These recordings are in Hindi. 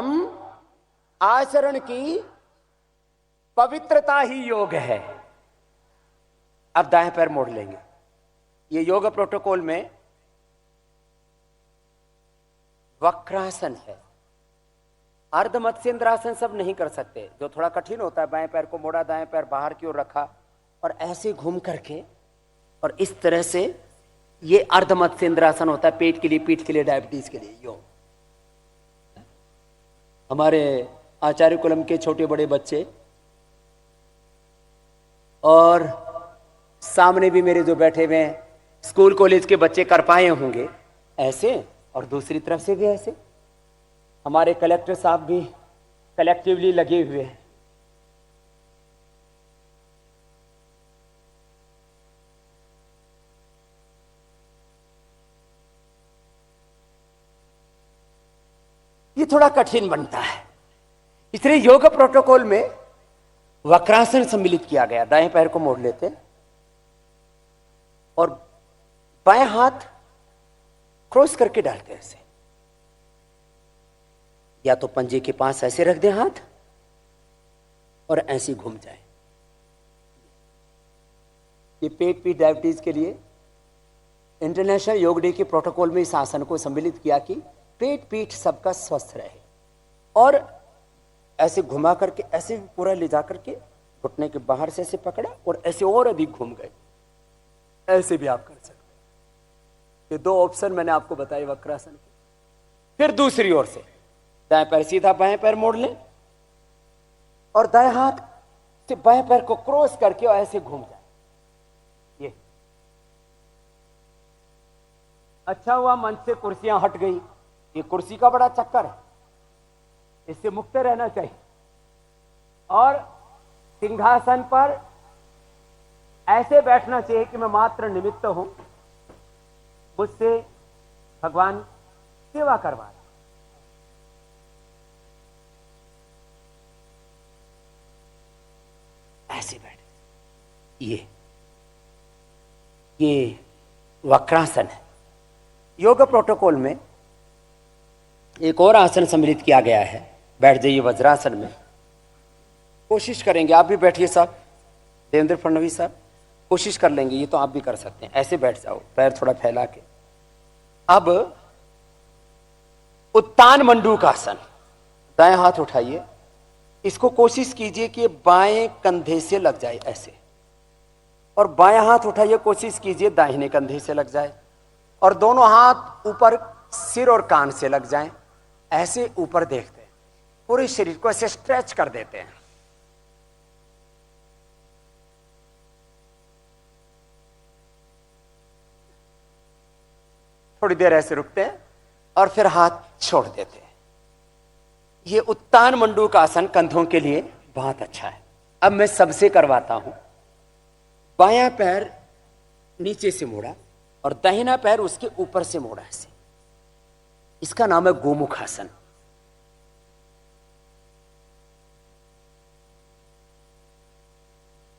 उत्तम आचरण की पवित्रता ही योग है। अब दाएं पैर मोड़ लेंगे। ये योग प्रोटोकॉल में वक्रासन है। अर्ध मत्स्येंद्रासन सब नहीं कर सकते, जो थोड़ा कठिन होता है। बाएं पैर को मोड़ा, दाएं पैर बाहर की ओर रखा और ऐसे घूम करके और इस तरह से, ये अर्ध मत्स्येंद्रासन होता है पेट के लिए, पीठ के लिए, डायबिटीज के लिए। योग हमारे आचार्य कुलम के छोटे बड़े बच्चे और सामने भी मेरे जो बैठे हुए हैं स्कूल कॉलेज के बच्चे कर पाए होंगे ऐसे, और दूसरी तरफ से भी ऐसे। हमारे कलेक्टर साहब भी कलेक्टिवली लगे हुए हैं। ये थोड़ा कठिन बनता है, इसलिए योग प्रोटोकॉल में वक्रासन सम्मिलित किया गया। दाएं पैर को मोड़ लेते हैं और बाएं हाथ क्रॉस करके डालते हैं ऐसे, या तो पंजे के पास ऐसे रख दें हाथ और ऐसे घूम जाए। ये पेट पीठ डायबिटीज के लिए इंटरनेशनल योग डे के प्रोटोकॉल में इस आसन को सम्मिलित किया कि पेट पीठ सबका स्वस्थ रहे। और ऐसे घुमा करके ऐसे पूरा ले जा करके घुटने के बाहर से ऐसे पकड़ा और ऐसे और अधिक घूम गए। ऐसे भी आप कर सकते हैं। ये दो ऑप्शन मैंने आपको बताए वक्रासन के। फिर दूसरी ओर से दाएं पैर सीधा बाएं पैर मोड़ लें और दाएं हाथ से बाएं पैर को क्रॉस करके और ऐसे घूम जाए। ये अच्छा हुआ मंच से कुर्सियां हट गई। ये कुर्सी का बड़ा चक्कर है, इससे मुक्त रहना चाहिए। और सिंहासन पर ऐसे बैठना चाहिए कि मैं मात्र निमित्त हूं, मुझसे भगवान सेवा करवा रहा। ऐसे बैठे। ये वक्रासन है। योग प्रोटोकॉल में एक और आसन सम्मिलित किया गया है। बैठ जाइए वज्रासन में। कोशिश करेंगे, आप भी बैठिए साहब, देवेंद्र फडणवीस साहब कोशिश कर लेंगे। ये तो आप भी कर सकते हैं। ऐसे बैठ जाओ, पैर थोड़ा फैला के। अब उत्तान मंडूकासन, दाएं हाथ उठाइए, इसको कोशिश कीजिए कि बाएं कंधे से लग जाए ऐसे, और बाएं हाथ उठाइए, कोशिश कीजिए दाहिने कंधे से लग जाए, और दोनों हाथ ऊपर सिर और कान से लग जाएं। ऐसे ऊपर देखते हैं, पूरे शरीर को ऐसे स्ट्रेच कर देते हैं। थोड़ी देर ऐसे रुकते हैं और फिर हाथ छोड़ देते हैं। ये उत्तान मंडूकासन कंधों के लिए बहुत अच्छा है। अब मैं सबसे करवाता हूं। बायां पैर नीचे से मोड़ा और दाहिना पैर उसके ऊपर से मोड़ा ऐसे। इसका नाम है गोमुखासन।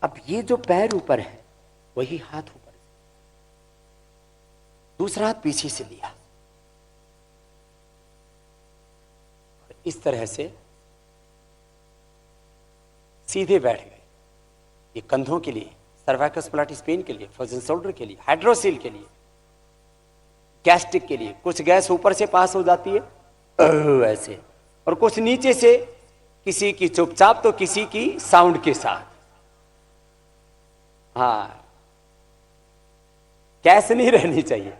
अब ये जो पैर ऊपर है वही हाथ ऊपर, दूसरा हाथ पीछे से लिया, इस तरह से सीधे बैठ गए। ये कंधों के लिए, सर्वाइकल स्पॉन्डिलोसिस पेन के लिए, फ्रोजन शोल्डर के लिए, हाइड्रोसील के लिए, गैस्ट्रिक के लिए। कुछ गैस ऊपर से पास हो जाती है ऐसे, और कुछ नीचे से, किसी की चुपचाप तो किसी की साउंड के साथ। हाँ, गैस नहीं रहनी चाहिए।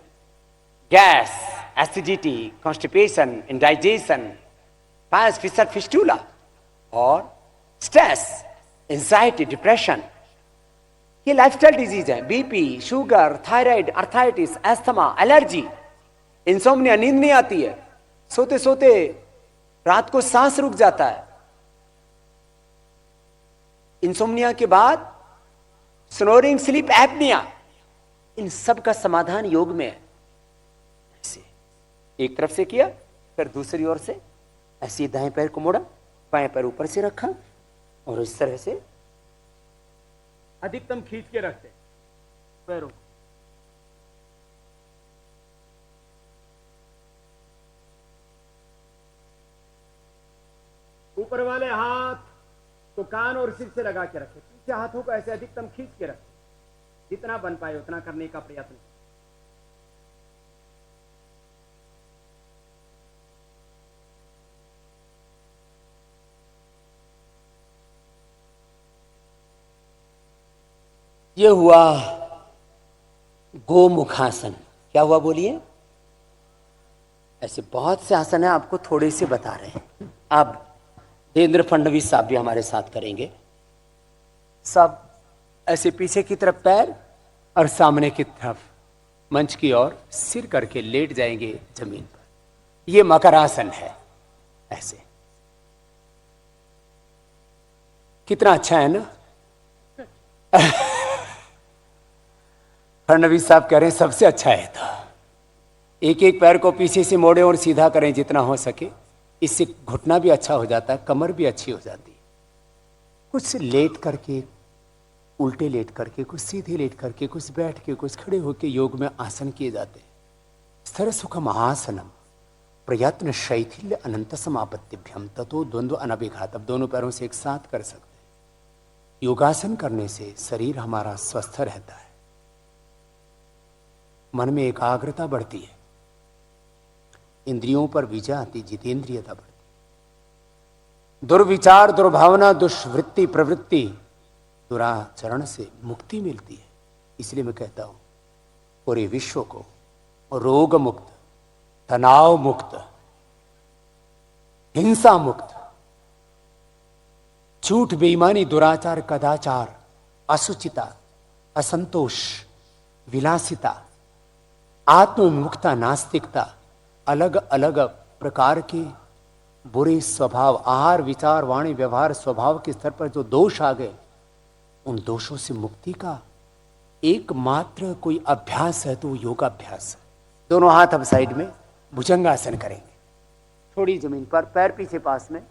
गैस, एसिडिटी, कॉन्स्टिपेशन, इंडाइजेशन, पायस फिशर फिस्टूला और स्ट्रेस, एंजाइटी, डिप्रेशन, ये लाइफस्टाइल डिजीज है। BP, sugar, thyroid, arthritis, asthma, allergy, insomnia, नींद नहीं आती है, सोते सोते रात को सांस रुक जाता है। इंसोम्निया के बाद स्नोरिंग, स्लीप एपनिया, इन सब का समाधान योग में है। ऐसे एक तरफ से किया, फिर दूसरी ओर से ऐसे दाएं पैर को मोड़ा, बाएं पैर ऊपर से रखा और इस तरह से अधिकतम खींच के रखते पैरों। ऊपर वाले हाथ तो कान और सिर से लगा के रखें, पीछे हाथों को ऐसे अधिकतम खींच के रखें, जितना बन पाए उतना करने का प्रयत्न। ये हुआ गोमुखासन। क्या हुआ बोलिए? ऐसे बहुत से आसन है, आपको थोड़े से बता रहे हैं। अब देवेंद्र फडणवीस साहब भी हमारे साथ करेंगे। सब ऐसे पीछे की तरफ पैर और सामने की तरफ मंच की ओर सिर करके लेट जाएंगे जमीन पर। ये मकरासन है। ऐसे कितना अच्छा है ना। फडणवीस साहब कह रहे हैं सबसे अच्छा है। था एक एक पैर को पीछे से मोड़े और सीधा करें जितना हो सके। इससे घुटना भी अच्छा हो जाता है, कमर भी अच्छी हो जाती है। कुछ लेट करके, उल्टे लेट करके, कुछ सीधे लेट करके, कुछ बैठ के, कुछ खड़े होकर योग में आसन किए जाते हैं। स्थिर सुखम आसनम प्रयत्न शैथिल्य अनंत समापत्तिभ्यम ततो द्वंद्व अनभिघात। अब दोनों पैरों से एक साथ कर सकते हैं। योगासन करने से शरीर हमारा स्वस्थ रहता है, मन में एकाग्रता बढ़ती है, इंद्रियों पर विजय आती, जितेंद्रियता बढ़ती, दुर्विचार, दुर्भावना, दुष्वृत्ति, प्रवृत्ति, दुराचरण से मुक्ति मिलती है। इसलिए मैं कहता हूं पूरे विश्व को रोग मुक्त, तनाव मुक्त, हिंसा मुक्त, झूठ, बेईमानी, दुराचार, कदाचार, असुचिता, असंतोष, विलासिता, आत्मविमुखता, नास्तिकता, अलग अलग प्रकार के बुरे स्वभाव, आहार, विचार, वाणी, व्यवहार, स्वभाव के स्तर पर जो दोष आ गए, उन दोषों से मुक्ति का एकमात्र कोई अभ्यास है तो वो योगाभ्यास है। दोनों हाथ अब साइड में, भुजंगासन करेंगे। थोड़ी जमीन पर, पैर पीछे पास में,